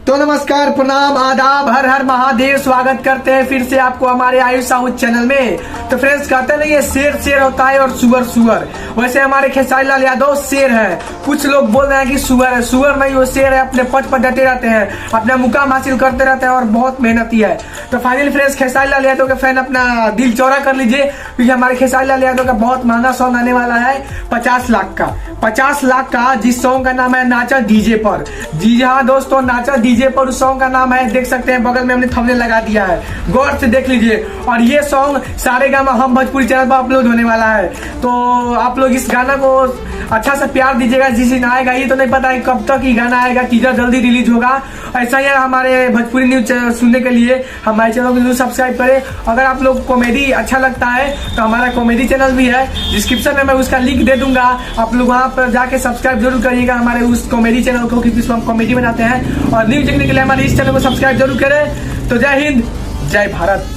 तो नमस्कार, प्रणाम, आदाब, हर हर महादेव। स्वागत करते हैं फिर से आपको हमारे आयुष साउथ चैनल में। तो फ्रेंड्स, कहते हैं ना ये शेर शेर होता है और सुअर सुअर, वैसे हमारे खेसारी लाल यादव शेर है। कुछ लोग बोल रहे हैं कि सुअर है, सुअर नहीं, वो शेर है। अपने पद पर डटे रहते हैं, अपना मुकाम हासिल करते रहते हैं और बहुत मेहनती है। तो फाइनली फ्रेंड्स, खेसारी लाल यादव के फैन अपना दिल चौड़ा कर लीजिए, क्योंकि हमारे खेसारी लाल यादव का बहुत महंगा सॉन्ग आने वाला है 50 लाख का। 50 लाख का, जिस सॉन्ग का नाम है नाचा डीजे पर। जी हाँ दोस्तों, नाचा डीजे पर उस सॉन्ग का नाम है। देख सकते हैं बगल में हमने थंबनेल लगा दिया है, गौर से देख लीजिए। और ये सॉन्ग सारेगामा हम भोजपुरी चैनल पर अपलोड होने वाला है। तो आप लोग इस गाना को अच्छा सा प्यार दीजिएगा। जिस दिन आएगा ये तो नहीं पता है कब तक ये गाना आएगा, टीजर जल्दी रिलीज होगा। ऐसा ही है, हमारे भोजपुरी न्यूज सुनने के लिए हमारे चैनल को जरूर सब्सक्राइब करें। अगर आप लोग कॉमेडी अच्छा लगता है तो हमारा कॉमेडी चैनल भी है, डिस्क्रिप्शन में मैं उसका लिंक दे दूंगा। आप लोग वहाँ पर जाके सब्सक्राइब जरूर करिएगा हमारे उस कॉमेडी चैनल को, क्योंकि उसमें हम कॉमेडी बनाते हैं। और न्यूज देखने के लिए हमारे इस चैनल को सब्सक्राइब जरूर करें। तो जय हिंद, जय भारत।